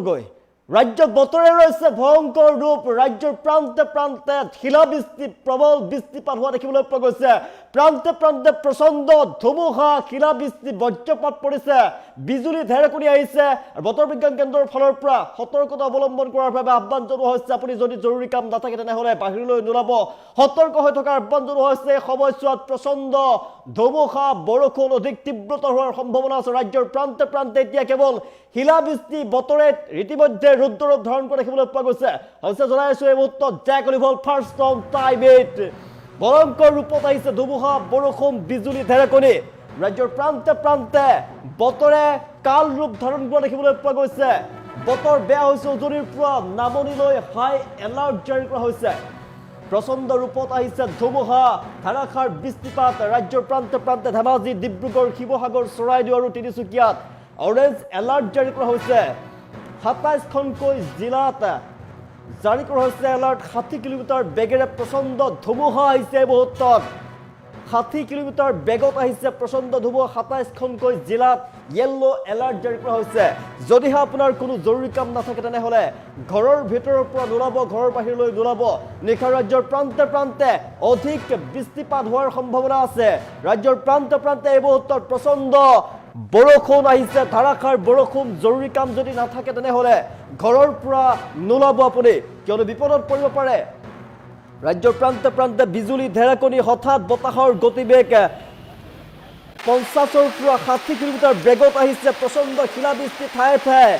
গৈ ৰাজ্যত বতৰে ৰৈছে ভয়ংকৰ ৰূপ ৰাজ্যৰ প্ৰান্তে প্ৰান্তে শিলাবৃষ্টি প্ৰবল বৃষ্টিপাত হোৱা দেখিবলৈ পোৱা গৈছে প্ৰান্তে প্ৰান্তে প্ৰচণ্ড ধুমুহা শিলাবৃষ্টি বজ্ৰপাত পৰিছে বিজুলী ঢেৰেকনি আহিছে আৰু বতৰ বিজ্ঞান কেন্দ্ৰৰ ফালৰ পৰা সতৰ্কতা অৱলম্বন কৰাৰ বাবে আহ্বান জনোৱা হৈছে আপুনি যদি জৰুৰী কাম নাথাকে তেনেহলে বাহিৰলৈ নোলাব সতৰ্ক হৈ থকাৰ আহ্বান জনোৱা হৈছে সময়ছোৱাত প্ৰচণ্ড ধুমুহা বৰষুণ অধিক তীব্ৰতৰ হোৱাৰ সম্ভাৱনা আছে ৰাজ্যৰ প্ৰান্তে প্ৰান্তে এতিয়া কেৱল শিলাবৃষ্টি বতৰে ইতিমধ্যে ৰুদ্ৰৰূপ ধাৰণ কৰা দেখিবলৈ পোৱা গৈছে হৈছে জনাইছো এই মুহূৰ্তত জেক অলিভৰ ফাৰ্ষ্ট অন টাইম ইট ভয়ংকৰ ৰূপত আহিছে ধুমুহা বৰষুণ বিজুলী ঢেৰেকনি ৰাজ্যৰ প্ৰান্তে প্ৰান্তে বতৰে কাল ৰূপ ধাৰণ কৰা দেখিবলৈ পোৱা গৈছে বতৰ বেয়া হৈছে উজনিৰ পৰা নামনিলৈ হাই এলাৰ্ট জাৰি কৰা হৈছে প্ৰচণ্ড ৰূপত আহিছে ধুমুহা ধাৰাসাৰ বৃষ্টিপাত ৰাজ্যৰ প্ৰান্তে প্ৰান্তে ধেমাজি ডিব্ৰুগড় শিৱসাগৰ চৰাইদেউ আৰু তিনিচুকীয়াত অৰেঞ্জ এলাৰ্ট জাৰি কৰা হৈছে ২৭খনকৈ জিলাত জাৰি কৰা হৈছে এলাৰ্ট ৬০ কিলোমিটাৰ বেগেৰে প্ৰচণ্ড ধুমুহা আহিছে এই মুহূৰ্তত ৬০ কিলোমিটাৰ বেগত আহিছে প্ৰচণ্ড ধুমুহা ২৭খনকৈ জিলাত য়েল্লো এলাৰ্ট জাৰি কৰা হৈছে যদিহে আপোনাৰ কোনো জৰুৰী কাম নাথাকে তেনেহলে ঘৰৰ ভিতৰৰ পৰা নোলাব ঘৰৰ বাহিৰলৈ নোলাব নিশা ৰাজ্যৰ প্ৰান্তে প্ৰান্তে অধিক বৃষ্টিপাত হোৱাৰ সম্ভাৱনা আছে ৰাজ্যৰ প্ৰান্তে প্ৰান্তে এই মুহূৰ্তত প্ৰচণ্ড বৰষুণ আহিছে ধাৰাসাৰ বৰষুণ জৰুৰী কাম যদি নাথাকে তেনেহলে ঘৰৰ পৰা নোলাব আপুনি কিয়নো বিপদত পৰিব পাৰে ৰাজ্যৰ প্ৰান্তে প্ৰান্তে বিজুলী ঢেৰেকনি হঠাৎ বতাহৰ গতিবেগ ৫০ৰ পৰা ৬০ কিলোমিটাৰ বেগত আহিছে প্ৰচণ্ড শিলাবৃষ্টি ঠায়ে ঠায়ে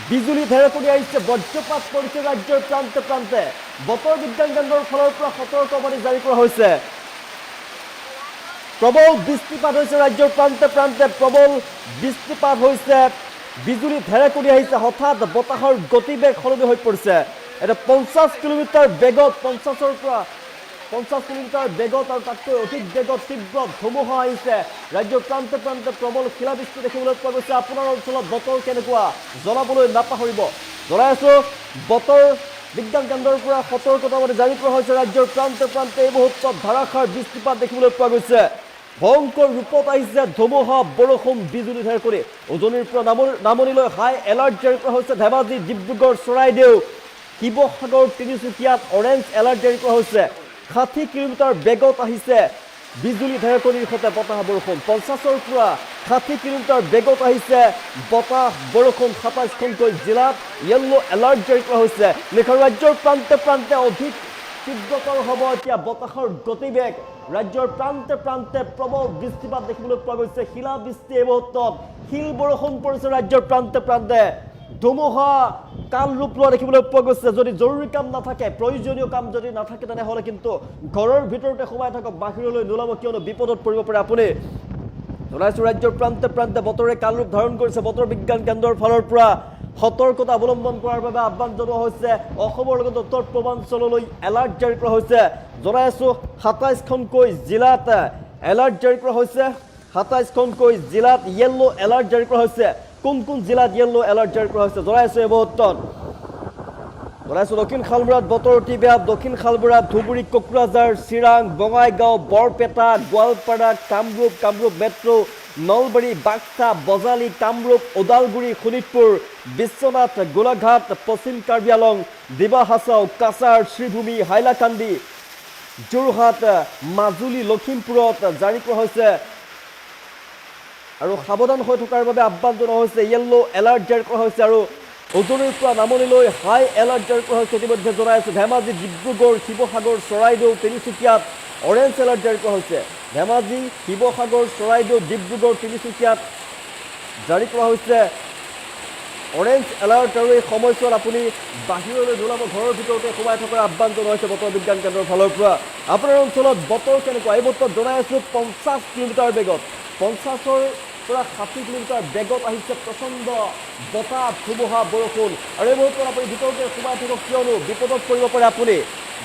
বিজুলী ঢেৰেকনি আহিছে বজ্ৰপাত পৰিছে ৰাজ্যৰ প্ৰান্তে প্ৰান্তে বতৰ বিজ্ঞান কেন্দ্ৰৰ ফালৰ পৰা সতৰ্কবাণী জাৰি কৰা হৈছে প্ৰবল বৃষ্টিপাত হৈছে ৰাজ্যৰ প্ৰান্তে প্ৰান্তে প্ৰবল বৃষ্টিপাত হৈছে বিজুলী ঢেৰেকনি আহিছে হঠাৎ বতাহৰ গতিবেগ সলনি হৈ পৰিছে এটা ৫০ কিলোমিটাৰ বেগত ৫০ৰ পৰা ৫০ কিলোমিটাৰ বেগত আৰু তাতকৈ অধিক বেগত তীব্ৰ ধুমুহা আহিছে ৰাজ্যৰ প্ৰান্তে প্ৰান্তে প্ৰবল শিলাবৃষ্টি দেখিবলৈ পোৱা গৈছে আপোনাৰ অঞ্চলত বতৰ কেনেকুৱা জনাবলৈ নাপাহৰিব জনাই আছো বতৰ বিজ্ঞান কেন্দ্ৰৰ পৰা সতৰ্কতাবাণী জাৰি কৰা হৈছে ৰাজ্যৰ প্ৰান্তে প্ৰান্তে এই মুহূৰ্তত ধাৰাসাৰ বৃষ্টিপাত দেখিবলৈ পোৱা গৈছে ভয়ংকৰ ৰূপত আহিছে ধুমুহা বৰষুণ বিজুলী ঢেৰেকনি উজনিৰ পৰা নামনিলৈ হাই এলাৰ্ট জাৰি কৰা হৈছে ধেমাজি ডিব্ৰুগড় চৰাইদেউ শিৱসাগৰ তিনিচুকীয়াত অৰেঞ্জ এলাৰ্ট জাৰি কৰা হৈছে ৬০ কিলোমিটাৰ বেগত আহিছে বিজুলী ঢেৰেকনিৰ সৈতে বতাহ বৰষুণ ৫০ৰ পৰা ৬০ কিলোমিটাৰ বেগত আহিছে বতাহ বৰষুণ ২৭খনকৈ জিলাত য়েল্লো এলাৰ্ট জাৰি কৰা হৈছে নিশা ৰাজ্যৰ প্ৰান্তে প্ৰান্তে অধিক তীব্ৰতৰ হ'ব এতিয়া বতাহৰ গতিবেগ ৰাজ্যৰ প্ৰান্তে প্ৰান্তে প্ৰবল বৃষ্টিপাত দেখিবলৈ পোৱা গৈছে শিলাবৃষ্টি এই মুহূৰ্তত শিল বৰষুণ পৰিছে ৰাজ্যৰ প্ৰান্তে প্ৰান্তে ধুমুহা কাল ৰূপ লোৱা দেখিবলৈ পোৱা গৈছে যদি জৰুৰী কাম নাথাকে প্ৰয়োজনীয় কাম যদি নাথাকে তেনেহলে কিন্তু ঘৰৰ ভিতৰতে সোমাই থাকক বাহিৰলৈ নোলাব কিয়নো বিপদত পৰিব পাৰে আপুনি জনাইছো ৰাজ্যৰ প্ৰান্তে প্ৰান্তে বতৰে কাল ৰূপ ধাৰণ কৰিছে বতৰ বিজ্ঞান কেন্দ্ৰৰ ফালৰ পৰা সতৰ্কতা অৱলম্বন কৰাৰ বাবে আহ্বান জনোৱা হৈছে অসমৰ লগতে উত্তৰ পূৰ্বাঞ্চললৈ এলাৰ্ট জাৰি কৰা হৈছে জনাই আছো ২৭খনকৈ জিলাত এলাৰ্ট জাৰি কৰা হৈছে ২৭খনকৈ জিলাত য়েল্লো এলাৰ্ট জাৰি কৰা হৈছে কোন কোন জিলাত য়েল্লো এলাৰ্ট জাৰি কৰা হৈছে জনাইছো এই মুহূৰ্তত জনাইছো দক্ষিণ শালমৰাত বতৰ অতি বেয়া দক্ষিণ শালমৰা ধুবুৰী কোকৰাঝাৰ চিৰাং বঙাইগাঁও বৰপেটা গোৱালপাৰা কামৰূপ মেট্ৰ' নলবাৰী বাক্সা বজালী কামৰূপ ওদালগুৰি শোণিতপুৰ বিশ্বনাথ গোলাঘাট পশ্চিম কাৰ্বি আলং ডিমা হাছাও কাছাৰ শ্ৰীভূমি হাইলাকান্দি যোৰহাট মাজুলী লখিমপুৰত জাৰি কৰা হৈছে আৰু সাৱধান হৈ থকাৰ বাবে আহ্বান জনোৱা হৈছে য়েল্লো এলাৰ্ট জাৰি কৰা হৈছে আৰু উজনিৰ পৰা নামনিলৈ হাই এলাৰ্ট জাৰি কৰা হৈছে ইতিমধ্যে জনাই আছো ধেমাজি ডিব্ৰুগড় শিৱসাগৰ চৰাইদেউ তিনিচুকীয়াত অৰেঞ্জ এলাৰ্ট জাৰি কৰা হৈছে ধেমাজি শিৱসাগৰ চৰাইদেউ ডিব্ৰুগড় তিনিচুকীয়াত জাৰি কৰা হৈছে অৰেঞ্জ এলাৰ্ট আৰু এই সময়ছোৱাত আপুনি বাহিৰলৈ নোলাব ঘৰৰ ভিতৰতে সোমাই থকাৰ আহ্বান জনোৱা হৈছে বতৰ বিজ্ঞান কেন্দ্ৰৰ ফালৰ পৰা আপোনাৰ অঞ্চলত বতৰ কেনেকুৱা এই মুহূৰ্তত জনাই আছো ৫০ কিলোমিটাৰ বেগত ৫০ৰ পৰা ৬০ কিলোমিটাৰ বেগত আহিছে প্ৰচণ্ড বতাহ ধুমুহা বৰষুণ আৰু এই মুহূৰ্তত আপুনি ভিতৰতে সোমাই থাকক কিয়নো বিপদত পৰিব পাৰে আপুনি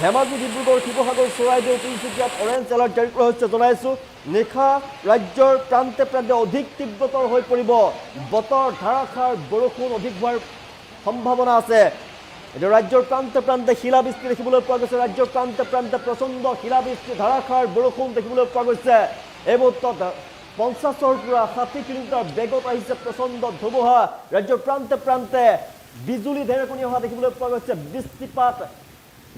ধেমাজি ডিব্ৰুগড় শিৱসাগৰ চৰাইদেউ তিনিচুকীয়াত অৰেঞ্জ এলাৰ্ট জাৰি কৰা হৈছে জনাইছো নিশা ৰাজ্যৰ প্ৰান্তে প্ৰান্তে অধিক তীব্ৰতৰ হৈ পৰিব বতৰ ধাৰাসাৰ বৰষুণ অধিক হোৱাৰ সম্ভাৱনা আছে এতিয়া ৰাজ্যৰ প্ৰান্তে প্ৰান্তে শিলাবৃষ্টি দেখিবলৈ পোৱা গৈছে ৰাজ্যৰ প্ৰান্তে প্ৰান্তে প্ৰচণ্ড শিলাবৃষ্টি ধাৰাসাৰ বৰষুণ দেখিবলৈ পোৱা গৈছে এই মুহূৰ্তত ৫০ৰ পৰা ৬০ কিলোমিটাৰ বেগত আহিছে প্ৰচণ্ড ধুমুহা ৰাজ্যৰ প্ৰান্তে প্ৰান্তে বিজুলী ঢেৰেকনি অহা দেখিবলৈ পোৱা গৈছে বৃষ্টিপাত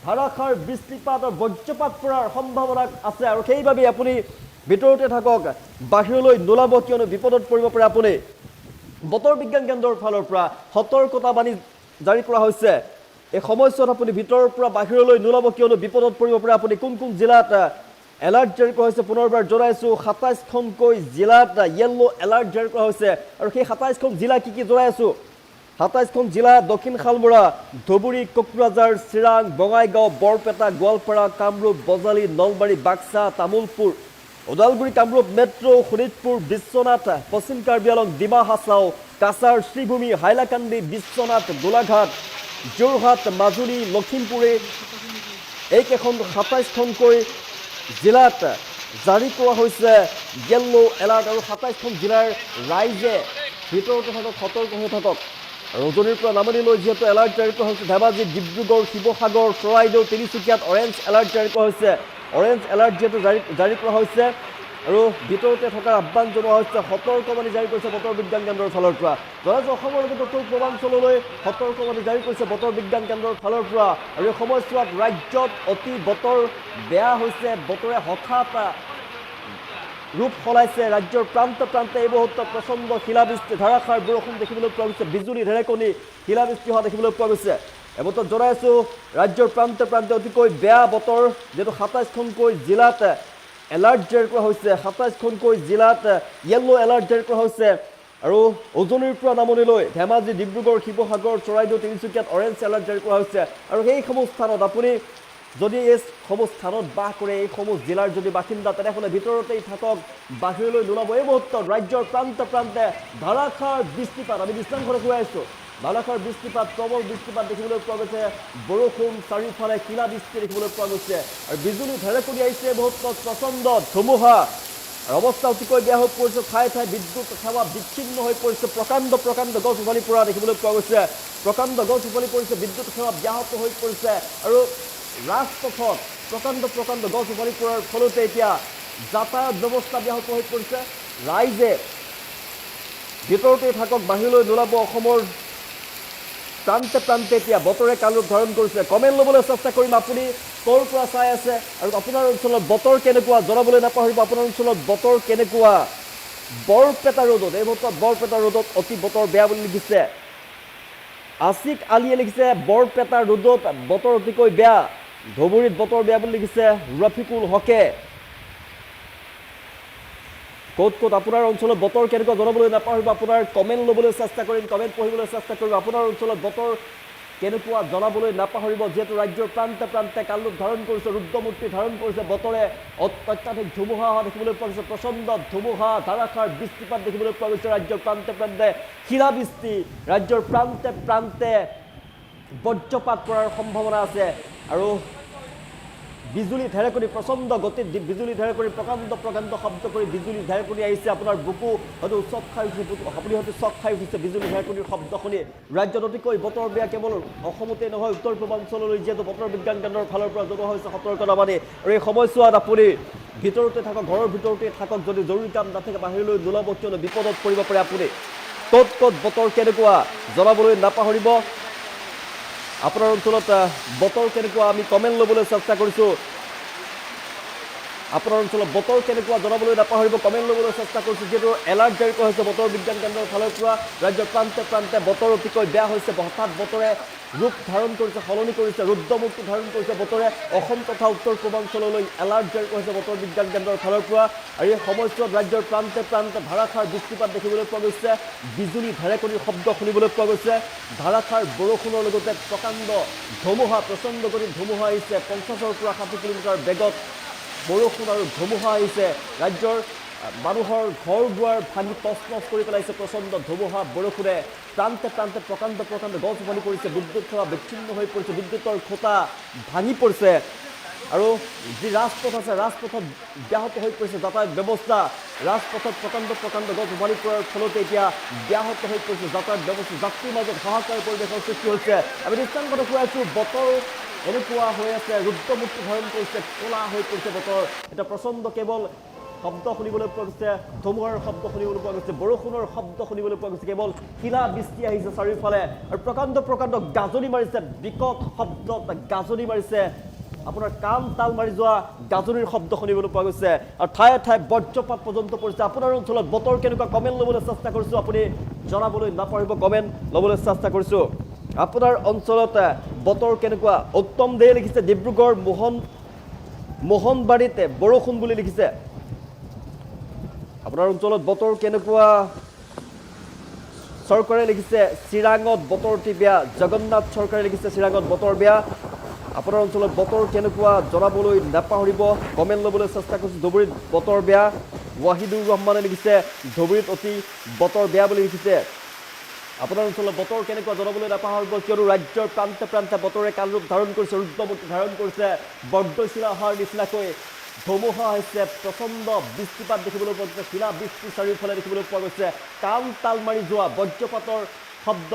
ধাৰাসাৰ বৃষ্টিপাত আৰু বজ্ৰপাত পৰাৰ সম্ভাৱনা আছে আৰু সেইবাবে আপুনি ভিতৰতে থাকক বাহিৰলৈ নোলাব কিয়নো বিপদত পৰিব পাৰে আপুনি বতৰ বিজ্ঞান কেন্দ্ৰৰ ফালৰ পৰা সতৰ্কতাবাণী জাৰি কৰা হৈছে এই সময়ছোৱাত আপুনি ভিতৰৰ পৰা বাহিৰলৈ নোলাব কিয়নো বিপদত পৰিব পাৰে আপুনি কোন কোন জিলাত এলাৰ্ট জাৰি কৰা হৈছে পুনৰবাৰ জনাইছোঁ ২৭খনকৈ জিলাত য়েল্লো এলাৰ্ট জাৰি কৰা হৈছে আৰু সেই ২৭খন জিলা কি জনাই আছোঁ ২৭খন জিলা দক্ষিণ শালমৰা ধুবুৰী কোকৰাঝাৰ চিৰাং বঙাইগাঁও বৰপেটা গোৱালপাৰা কামৰূপ বজালী নলবাৰী বাক্সা তামুলপুৰ ওদালগুৰি কামৰূপ মেট্ৰ' শোণিতপুৰ বিশ্বনাথ পশ্চিম কাৰ্বি আংলং ডিমা হাছাও কাছাৰ শ্ৰীভূমি হাইলাকান্দি বিশ্বনাথ গোলাঘাট যোৰহাট মাজুলী লখিমপুৰে এইকেইখন ২৭খনকৈ জিলাত জাৰি কৰা হৈছে য়েল্লো এলাৰ্ট আৰু ২৭খন জিলাৰ ৰাইজে ভিতৰতে থাকক সতৰ্ক হৈ থাকক আৰু উজনিৰ পৰা নামনিলৈ যিহেতু এলাৰ্ট জাৰি কৰা হৈছে ধেমাজি ডিব্ৰুগড় শিৱসাগৰ চৰাইদেউ তিনিচুকীয়াত অৰেঞ্জ এলাৰ্ট জাৰি কৰা হৈছে অৰেঞ্জ এলাৰ্ট যিহেতু জাৰি কৰা হৈছে আৰু ভিতৰতে থকাৰ আহ্বান জনোৱা হৈছে সতৰ্কবাণী জাৰি কৰিছে বতৰ বিজ্ঞান কেন্দ্ৰৰ ফালৰ পৰা জনাইছোঁ অসমৰ লগতে উত্তৰ পূৰ্বাঞ্চললৈ সতৰ্কবাণী জাৰি কৰিছে বতৰ বিজ্ঞান কেন্দ্ৰৰ ফালৰ পৰা আৰু এই সময়ছোৱাত ৰাজ্যত অতি বতৰ বেয়া হৈছে বতৰে হঠাৎ ৰূপ সলাইছে ৰাজ্যৰ প্ৰান্তে প্ৰান্তে এই মুহূৰ্তত প্ৰচণ্ড শিলাবৃষ্টি ধাৰাসাৰ বৰষুণ দেখিবলৈ পোৱা গৈছে বিজুলী ঢেৰেকনি শিলাবৃষ্টি হোৱা দেখিবলৈ পোৱা গৈছে এবতত জনাইছোঁ ৰাজ্যৰ প্ৰান্তে প্ৰান্তে অতিকৈ বেয়া বতৰ যিহেতু ২৭খনকৈ জিলাত এলাৰ্ট জাৰি কৰা হৈছে ২৭খনকৈ জিলাত য়েল্লো এলাৰ্ট জাৰি কৰা হৈছে আৰু উজনিৰ পৰা নামনিলৈ ধেমাজি ডিব্ৰুগড় শিৱসাগৰ চৰাইদেউ তিনিচুকীয়াত অৰেঞ্জ এলাৰ্ট জাৰি কৰা হৈছে আৰু সেইসমূহ স্থানত আপুনি যদি এইসমূহ স্থানত বাস কৰে এইসমূহ জিলাৰ যদি বাসিন্দা তেনেহ'লে ভিতৰতেই থাকক বাহিৰলৈ নোলাব এই মুহূৰ্তত ৰাজ্যৰ প্ৰান্তে প্ৰান্তে ধাৰাসাৰ বৃষ্টিপাত আমি দৃষ্টান্তৰে কৈ আছোঁ ধাৰাসাৰ বৃষ্টিপাত প্ৰবল বৃষ্টিপাত দেখিবলৈ পোৱা গৈছে বৰষুণ চাৰিওফালে শিলাবৃষ্টি দেখিবলৈ পোৱা গৈছে আৰু বিজুলী ঢেৰেকনি আহিছে এই মুহূৰ্তত প্ৰচণ্ড ধুমুহা আৰু অৱস্থা অতিকৈ বেয়া হৈ পৰিছে ঠায়ে ঠায়ে বিদ্যুৎ সেৱা বিচ্ছিন্ন হৈ পৰিছে প্ৰকাণ্ড গছ উভালি পৰা দেখিবলৈ পোৱা গৈছে প্ৰকাণ্ড গছ উভালি পৰিছে বিদ্যুৎ সেৱা ব্যাহত হৈ পৰিছে আৰু ৰাজপথত প্ৰকাণ্ড গছ উভালি পৰাৰ ফলতে এতিয়া যাতায়াত ব্যৱস্থা ব্যাহত হৈ পৰিছে ৰাইজে ভিতৰতে থাকক বাহিৰলৈ নোলাব অসমৰ প্ৰান্তে প্ৰান্তে এতিয়া বতৰে কালৰূপ ধাৰণ কৰিছে কমেণ্ট ল'বলৈ চেষ্টা কৰিম আপুনি ক'ৰ পৰা চাই আছে আৰু আপোনাৰ অঞ্চলত বতৰ কেনেকুৱা জনাবলৈ নাপাহৰিব আপোনাৰ অঞ্চলত বতৰ কেনেকুৱা বৰপেটা ৰোডত এই মুহূৰ্তত বৰপেটা ৰোডত অতি বতৰ বেয়া বুলি লিখিছে আছিক আলিয়ে লিখিছে বৰপেটা ৰোডত বতৰ অতিকৈ বেয়া ধুবুৰীত বতৰ বেয়া বুলি লিখিছে ৰফিকুল হকে ক'ত আপোনাৰ অঞ্চলত বতৰ কেনেকুৱা জনাবলৈ নাপাহৰিব আপোনাৰ কমেণ্ট ল'বলৈ চেষ্টা কৰিম কমেণ্ট পঢ়িবলৈ চেষ্টা কৰিম আপোনাৰ অঞ্চলত বতৰ কেনেকুৱা জনাবলৈ নাপাহৰিব যিহেতু ৰাজ্যৰ প্ৰান্তে প্ৰান্তে কালৰূপ ধাৰণ কৰিছে ৰুদ্ৰমূৰ্তি ধাৰণ কৰিছে বতৰে অত্যাধিক ধুমুহা অহা দেখিবলৈ পোৱা গৈছে প্ৰচণ্ড ধুমুহা ধাৰাসাৰ বৃষ্টিপাত দেখিবলৈ পোৱা গৈছে ৰাজ্যৰ প্ৰান্তে প্ৰান্তে শিলাবৃষ্টি ৰাজ্যৰ প্ৰান্তে প্ৰান্তে বজ্ৰপাত পৰাৰ সম্ভাৱনা আছে আৰু বিজুলী ঢেৰেকনি প্ৰচণ্ড গতিত বিজুলী ঢেৰেকনি প্ৰকাণ্ড শব্দ কৰি বিজুলী ঢেৰেকনি আহিছে আপোনাৰ বুকু হয়তো চক খাই উঠিছে আপুনি হয়তো চক খাই উঠিছে বিজুলী ঢেৰেকনিৰ শব্দ শুনি ৰাজ্যত অতিকৈ বতৰ বেয়া কেৱল অসমতে নহয় উত্তৰ পূৰ্বাঞ্চললৈ যিহেতু বতৰ বিজ্ঞান কেন্দ্ৰৰ ফালৰ পৰা জনোৱা হৈছে সতৰ্কতাবাণী আৰু এই সময়ছোৱাত আপুনি ভিতৰতে থাকক ঘৰৰ ভিতৰতে থাকক যদি জৰুৰী কাম নাথাকে বাহিৰলৈ নোলাব কিয়নো বিপদত পৰিব পাৰে আপুনি ক'ত বতৰ কেনেকুৱা জনাবলৈ নাপাহৰিব আপোনাৰ অঞ্চলত বতৰ কেনেকুৱা আমি কমেণ্ট ল'বলৈ চেষ্টা কৰিছোঁ আপোনাৰ অঞ্চলত বতৰ কেনেকুৱা জনাবলৈ নাপাহৰিব কমেণ্ট ল'বলৈ চেষ্টা কৰিছোঁ যিহেতু এলাৰ্ট জাৰি কৰা হৈছে বতৰ বিজ্ঞান কেন্দ্ৰৰ ফালৰ পৰা ৰাজ্যৰ প্ৰান্তে প্ৰান্তে বতৰ অতিকৈ বেয়া হৈছে হঠাৎ বতৰে ৰূপ ধাৰণ কৰিছে সলনি কৰিছে ৰুদ্ৰমূৰ্তি ধাৰণ কৰিছে বতৰে অসম তথা উত্তৰ পূৰ্বাঞ্চললৈ এলাৰ্ট জাৰি কৰা হৈছে বতৰ বিজ্ঞান কেন্দ্ৰৰ ফালৰ পৰা আৰু এই সময়ছোৱাত ৰাজ্যৰ প্ৰান্তে প্ৰান্তে ধাৰাসাৰ বৃষ্টিপাত দেখিবলৈ পোৱা গৈছে বিজুলী ঢেৰেকনিৰ শব্দ শুনিবলৈ পোৱা গৈছে ধাৰাসাৰ বৰষুণৰ লগতে প্ৰকাণ্ড ধুমুহা প্ৰচণ্ড গতিত ধুমুহা আহিছে ৫০ৰ পৰা ৬০ কিলোমিটাৰ বেগত বৰষুণ আৰু ধুমুহা আহিছে ৰাজ্যৰ মানুহৰ ঘৰ দুৱাৰ ভাঙি তছনছ কৰি পেলাইছে প্ৰচণ্ড ধুমুহা বৰষুণে প্ৰান্তে প্ৰান্তে প্ৰকাণ্ড গছ উভালি পৰিছে বিদ্যুৎ সেৱা বিচ্ছিন্ন হৈ পৰিছে বিদ্যুতৰ খুঁটা ভাঙি পৰিছে আৰু যি ৰাজপথ আছে ৰাজপথত ব্যাহত হৈ পৰিছে যাতায়াত ব্যৱস্থা ৰাজপথত প্ৰকাণ্ড গছ উভালি পৰাৰ ফলতে এতিয়া ব্যাহত হৈ পৰিছে যাতায়াত ব্যৱস্থা যাত্ৰীৰ মাজত হাহাকাৰ পৰিৱেশৰ সৃষ্টি হৈছে আমি দৃষ্টান্তত কৈ আছোঁ বতৰ এনেকুৱা হৈ আছে ৰুদ্ৰমূৰ্তি ধাৰণ কৰিছে ক'লা হৈ পৰিছে বতৰ এটা প্ৰচণ্ড কেৱল শব্দ শুনিবলৈ পোৱা গৈছে, ধুমুহাৰ শব্দ শুনিবলৈ পোৱা গৈছে, বৰষুণৰ শব্দ শুনিবলৈ পোৱা গৈছে, কেৱল শিলা বৃষ্টি আহিছে চাৰিওফালে আৰু প্ৰকাণ্ড প্ৰকাণ্ড গাজনি মাৰিছে, বিকট শব্দত গাজনি মাৰিছে, আপোনাৰ কাণ তাল মাৰি যোৱা গাজনিৰ শব্দ শুনিবলৈ পোৱা গৈছে আৰু ঠায়ে ঠায়ে বজ্ৰপাত পৰ্যন্ত পৰিছে। আপোনাৰ অঞ্চলত বতৰ কেনেকুৱা কমেণ্ট ল'বলৈ চেষ্টা কৰিছোঁ, আপুনি জনাবলৈ নাপাহৰিব, কমেণ্ট ল'বলৈ চেষ্টা কৰিছোঁ। আপোনাৰ অঞ্চলত বতৰ কেনেকুৱা? উত্তম দে লিখিছে ডিব্ৰুগড় মোহনবাৰীতে বৰষুণ বুলি লিখিছে। আপোনাৰ অঞ্চলত বতৰ কেনেকুৱা? চৰকাৰে লিখিছে চিৰাঙত বতৰ অতি বেয়া। জগন্নাথ চৰকাৰে লিখিছে চিৰাঙত বতৰ বেয়া। আপোনাৰ অঞ্চলত বতৰ কেনেকুৱা জনাবলৈ নাপাহৰিব, কমেণ্ট ল'বলৈ চেষ্টা কৰিছোঁ। ধুবুৰীত বতৰ বেয়া। ৱাহিদুৰ ৰহমানে লিখিছে ধুবুৰীত অতি বতৰ বেয়া বুলি লিখিছে। আপোনাৰ অঞ্চলত বতৰ কেনেকুৱা জনাবলৈ নাপাহৰিব, কিয়নো ৰাজ্যৰ প্ৰান্তে প্ৰান্তে বতৰে কাল ৰূপ ধাৰণ কৰিছে, ৰুদ্ৰমূৰ্তি ধাৰণ কৰিছে। বৰদৈচিলা অহাৰ নিচিনাকৈ ধুমুহা হৈছে, প্ৰচণ্ড বৃষ্টিপাত দেখিবলৈ পোৱা গৈছে, শিলা বৃষ্টি চাৰিওফালে দেখিবলৈ পোৱা গৈছে, কাণ তাল মাৰি যোৱা বজ্ৰপাতৰ শব্দ,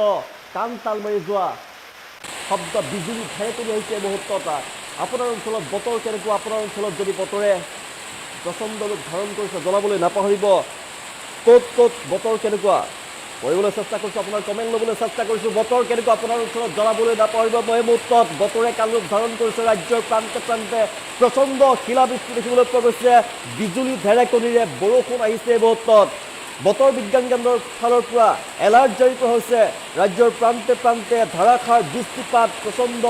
কাণ তাল মাৰি যোৱা শব্দ, বিজুলী ঢেৰেকনি আহিছে এই মুহূৰ্তত। আপোনাৰ অঞ্চলত বতৰ কেনেকুৱা? আপোনাৰ অঞ্চলত যদি বতৰে প্ৰচণ্ড ৰূপ ধাৰণ কৰিছে জনাবলৈ নাপাহৰিব। ক'ত ক'ত বতৰ কেনেকুৱা কৰিবলৈ চেষ্টা কৰিছোঁ, আপোনাৰ কমেণ্ট ল'বলৈ চেষ্টা কৰিছোঁ। বতৰ কেনেকুৱা আপোনাৰ অঞ্চলত জনাবলৈ নাপাহৰিব। এই মুহূৰ্তত বতৰে কাল ৰূপ ধাৰণ কৰিছে, ৰাজ্যৰ প্ৰান্তে প্ৰান্তে প্ৰচণ্ড শিলাবৃষ্টি দেখিবলৈ পোৱা গৈছে, বিজুলী ঢেৰেকনিৰে বৰষুণ আহিছে এই মুহূৰ্তত। বতৰ বিজ্ঞান কেন্দ্ৰৰ ফালৰ পৰা এলাৰ্ট জাৰি কৰা হৈছে, ৰাজ্যৰ প্ৰান্তে প্ৰান্তে ধাৰাসাৰ বৃষ্টিপাত, প্ৰচণ্ড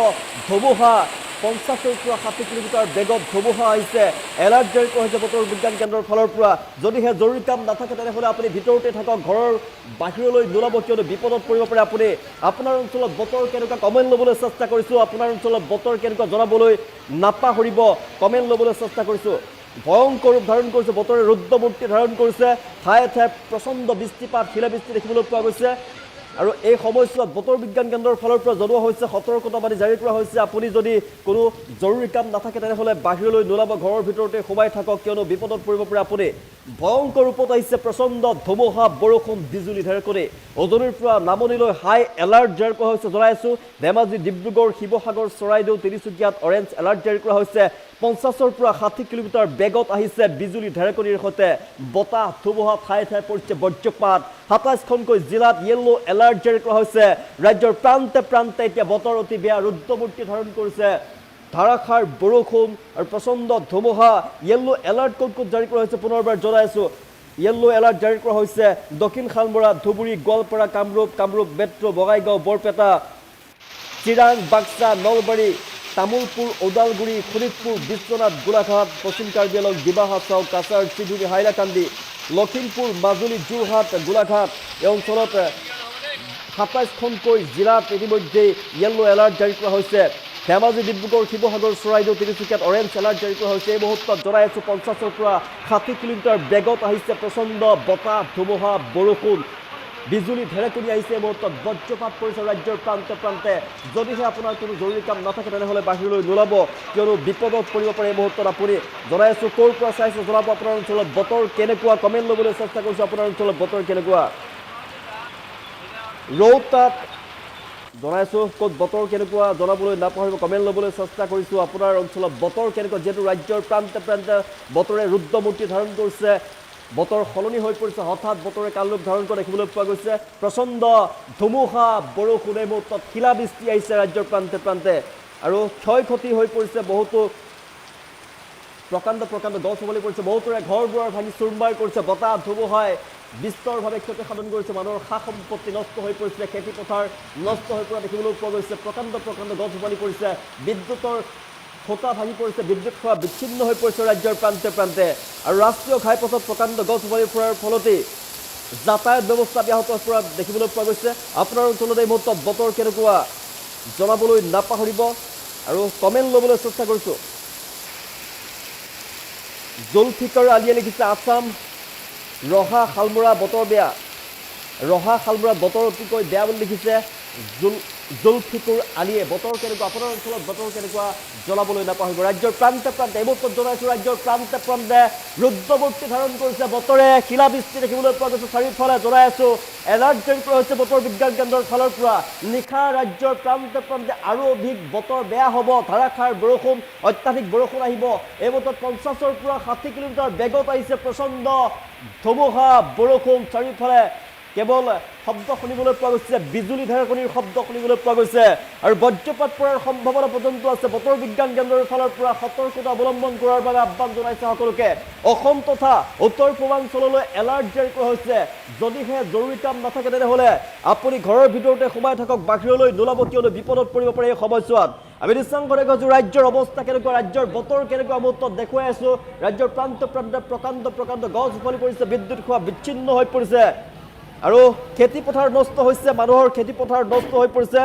ধুমুহা, 50ৰ পৰা 60 কিলোমিটাৰ বেগত ধুমুহা আহিছে, এলাৰ্ট জাৰি কৰা হৈছে বতৰ বিজ্ঞান কেন্দ্ৰৰ ফালৰ পৰা। যদিহে জৰুৰী কাম নাথাকে তেনেহ'লে আপুনি ভিতৰতে থাকক, ঘৰৰ বাহিৰলৈ নোলাব, কিয়নো বিপদত পৰিব পাৰে আপুনি। আপোনাৰ অঞ্চলত বতৰ কেনেকুৱা কমেণ্ট ল'বলৈ চেষ্টা কৰিছোঁ, আপোনাৰ অঞ্চলত বতৰ কেনেকুৱা জনাবলৈ নাপাহৰিব, কমেণ্ট ল'বলৈ চেষ্টা কৰিছোঁ। ভয়ংকৰ ৰূপ ধাৰণ কৰিছে, বতৰে ৰুদ্ৰমূৰ্তি ধাৰণ কৰিছে, ঠায়ে ঠায়ে প্ৰচণ্ড বৃষ্টিপাত, শিলাবৃষ্টি দেখিবলৈ পোৱা গৈছে। আৰু এই সময়ছোৱাত বতৰ বিজ্ঞান কেন্দ্ৰৰ ফালৰ পৰা জনোৱা হৈছে, সতৰ্কতাবাণী জাৰি কৰা হৈছে, আপুনি যদি কোনো জৰুৰী কাম নাথাকে তেনেহ'লে বাহিৰলৈ নোলাব, ঘৰৰ ভিতৰতে সোমাই থাকক, কিয়নো বিপদত পৰিব পাৰে আপুনি। ভয়ংকৰ ৰূপত আহিছে প্ৰচণ্ড ধুমুহা, বৰষুণ, বিজুলী ঢেৰেকনি। উজনিৰ পৰা নামনিলৈ হাই এলাৰ্ট জাৰি কৰা হৈছে, জনাই আছোঁ। ধেমাজি, ডিব্ৰুগড়, শিৱসাগৰ, চৰাইদেউ, তিনিচুকীয়াত অৰেঞ্জ এলাৰ্ট জাৰি কৰা হৈছে। 50ৰ পৰা 60 কিলোমিটাৰ বেগত আহিছে বিজুলী ঢেৰেকনিৰ সৈতে বতাহ, ধুমুহা, ঠায়ে ঠায়ে পৰিছে বজ্ৰপাত। 27খনকৈ জিলাত য়েল্লো এলাৰ্ট জাৰি কৰা হৈছে। ৰাজ্যৰ প্ৰান্তে প্ৰান্তে এতিয়া বতৰ অতি বেয়া, ৰুদ্ৰমূৰ্তি ধাৰণ কৰিছে, ধাৰাসাৰ বৰষুণ আৰু প্ৰচণ্ড ধুমুহা। য়েল্লো এলাৰ্ট ক'ত ক'ত জাৰি কৰা হৈছে পুনৰবাৰ জনাই আছোঁ। য়েল্লো এলাৰ্ট জাৰি কৰা হৈছে দক্ষিণ শালমৰা, ধুবুৰী, গোৱালপাৰা, কামৰূপ মেট্ৰ', বঙাইগাঁও, বৰপেটা, চিৰাং, বাক্সা, নলবাৰী, তামুলপুৰ, ওদালগুৰি, শোণিতপুৰ, বিশ্বনাথ, গোলাঘাট, পশ্চিম কাৰ্বি আংলং, ডিমা হাছাও, কাছাৰ, চিধুলী, হাইলাকান্দি, লখিমপুৰ, মাজুলী, যোৰহাট, গোলাঘাট। এই অঞ্চলত 27খনকৈ জিলাত ইতিমধ্যেই য়েল্লো এলাৰ্ট জাৰি কৰা হৈছে। ধেমাজি, ডিব্ৰুগড়, শিৱসাগৰ, চৰাইদেউ, তিনিচুকীয়াত অৰেঞ্জ এলাৰ্ট জাৰি কৰা হৈছে। এই মুহূৰ্তত জনাই আছোঁ 50ৰ পৰা 60 কিলোমিটাৰ বেগত আহিছে প্ৰচণ্ড বতাহ, ধুমুহা, বৰষুণ, বিজুলী ঢেৰেকনি আহিছে। এই মুহূৰ্তত বজ্ৰপাত পৰিছে ৰাজ্যৰ প্ৰান্তে প্ৰান্তে। যদিহে আপোনাৰ কোনো জৰুৰী কাম নাথাকে তেনেহ'লে বাহিৰলৈ নোলাব, কিয়নো বিপদত পৰিব পাৰে এই মুহূৰ্তত আপুনি। জনাই আছোঁ ক'ৰ পৰা চাইছে জনাব, আপোনাৰ অঞ্চলত বতৰ কেনেকুৱা, কমেণ্ট ল'বলৈ চেষ্টা কৰিছোঁ। আপোনাৰ অঞ্চলত বতৰ কেনেকুৱা? ৰৌতাত জনাই আছোঁ ক'ত বতৰ কেনেকুৱা জনাবলৈ নাপাহৰিব, কমেণ্ট ল'বলৈ চেষ্টা কৰিছোঁ। আপোনাৰ অঞ্চলত বতৰ কেনেকুৱা, যিহেতু ৰাজ্যৰ প্ৰান্তে প্ৰান্তে বতৰে ৰুদ্ৰমূৰ্তি ধাৰণ কৰিছে, বতৰ সলনি হৈ পৰিছে, হঠাৎ বতৰে কাল ৰূপ ধাৰণ কৰা দেখিবলৈ পোৱা গৈছে। প্ৰচণ্ড ধুমুহা, বৰষুণ, এই মুহূৰ্তত শিলাবৃষ্টি আহিছে ৰাজ্যৰ প্ৰান্তে প্ৰান্তে আৰু ক্ষয় ক্ষতি হৈ পৰিছে, বহুতো প্ৰকাণ্ড প্ৰকাণ্ড গছ উমলি পৰিছে, বহুতৰে ঘৰ দুৱাৰ ভাঙি চুৰমাৰ কৰিছে। বতাহ ধুমুহাই বিস্তৰভাৱে ক্ষতি সাধন কৰিছে, মানুহৰ সা সম্পত্তি নষ্ট হৈ পৰিছে, খেতিপথাৰ নষ্ট হৈ পৰা দেখিবলৈ পোৱা গৈছে। প্ৰকাণ্ড প্ৰকাণ্ড গছ উমলি পৰিছে, বিদ্যুতৰ খুঁটা ভাঙি পৰিছে, বিদ্যুৎ সেৱা বিচ্ছিন্ন হৈ পৰিছে ৰাজ্যৰ প্ৰান্তে প্ৰান্তে আৰু ৰাষ্ট্ৰীয় ঘাইপথত প্ৰকাণ্ড গছ উমলি পৰাৰ ফলতেই যাতায়াত ব্যৱস্থা ব্যাহত হৈ পৰা দেখিবলৈ পোৱা গৈছে। আপোনাৰ অঞ্চলত এই মুহূৰ্তত বতৰ কেনেকুৱা জনাবলৈ নাপাহৰিব আৰু কমেণ্ট ল'বলৈ চেষ্টা কৰিছোঁ। জুলফিকাৰ আলিয়ে লিখিছে আছাম, ৰহা, শালমৰা বতৰ বেয়া। ৰহা, শালমৰা বতৰ অতিকৈ বেয়া বুলি লিখিছে। জুলফিকুৰ আলীয়ে বতৰ কেনেকুৱা আপোনাৰ অঞ্চলত বতৰ কেনেকুৱা জনাবলৈ নাপাহৰিব ৰাজ্যৰ প্ৰান্তে প্ৰান্তে এই মুহূৰ্তত জনাইছোঁ ৰাজ্যৰ প্ৰান্তে প্ৰান্তে ৰুদ্ৰমূৰ্তি ধাৰণ কৰিছে বতৰে শিলাবৃষ্টি দেখিবলৈ পোৱা গৈছে চাৰিওফালে জনাই আছোঁ এলাৰ্ট জাৰি কৰা হৈছে বতৰ বিজ্ঞান কেন্দ্ৰৰ ফালৰ পৰা নিশা ৰাজ্যৰ প্ৰান্তে প্ৰান্তে আৰু অধিক বতৰ বেয়া হ'ব ধাৰাসাৰ বৰষুণ অত্যাধিক বৰষুণ আহিব এই মুহূৰ্তত 50ৰ পৰা 60 কিলোমিটাৰ বেগত আহিছে প্ৰচণ্ড ধুমুহা বৰষুণ চাৰিওফালে কেৱল শব্দ শুনিবলৈ পোৱা গৈছে বিজুলী ঢেৰেকনিৰ শব্দ শুনিবলৈ পোৱা গৈছে আৰু বজ্ৰপাত পৰাৰ সম্ভাৱনা পৰ্যন্ত আছে বতৰ বিজ্ঞান কেন্দ্ৰৰ ফালৰ পৰা সতৰ্কতা অৱলম্বন কৰাৰ বাবে আহ্বান জনাইছে সকলোকে অসম তথা উত্তৰ পূৰ্বাঞ্চললৈ এলাৰ্ট জাৰি কৰা হৈছে যদিহে জৰুৰী কাম নাথাকে তেনেহ'লে আপুনি ঘৰৰ ভিতৰতে সোমাই থাকক বাহিৰলৈ নোলাব কিয়নো বিপদত পৰিব পাৰে এই সময়ছোৱাত আমি নিশ্চয় ৰাজ্যৰ অৱস্থা কেনেকুৱা ৰাজ্যৰ বতৰ কেনেকুৱা মুহূৰ্তত দেখুৱাই আছোঁ ৰাজ্যৰ প্ৰান্ত প্ৰান্তে প্ৰকাণ্ড গছ উফলি পৰিছে বিদ্যুৎ খোৱা বিচ্ছিন্ন হৈ পৰিছে আৰু খেতিপথাৰ নষ্ট হৈছে মানুহৰ খেতিপথাৰ নষ্ট হৈ পৰিছে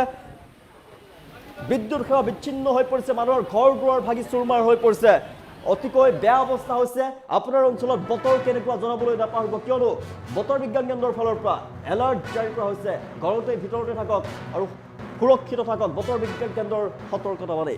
বিদ্যুৎ সেৱা বিচ্ছিন্ন হৈ পৰিছে মানুহৰ ঘৰ দুৱাৰ ভাগি চুৰমাৰ হৈ পৰিছে অতিকৈ বেয়া অৱস্থা হৈছে আপোনাৰ অঞ্চলত বতৰ কেনেকুৱা জনাবলৈ নাপাহৰিব কিয়নো বতৰ বিজ্ঞান কেন্দ্ৰৰ ফালৰ পৰা এলাৰ্ট জাৰি কৰা হৈছে ঘৰতে ভিতৰতে থাকক আৰু সুৰক্ষিত থাকক বতৰ বিজ্ঞান কেন্দ্ৰৰ সতৰ্কতা মানে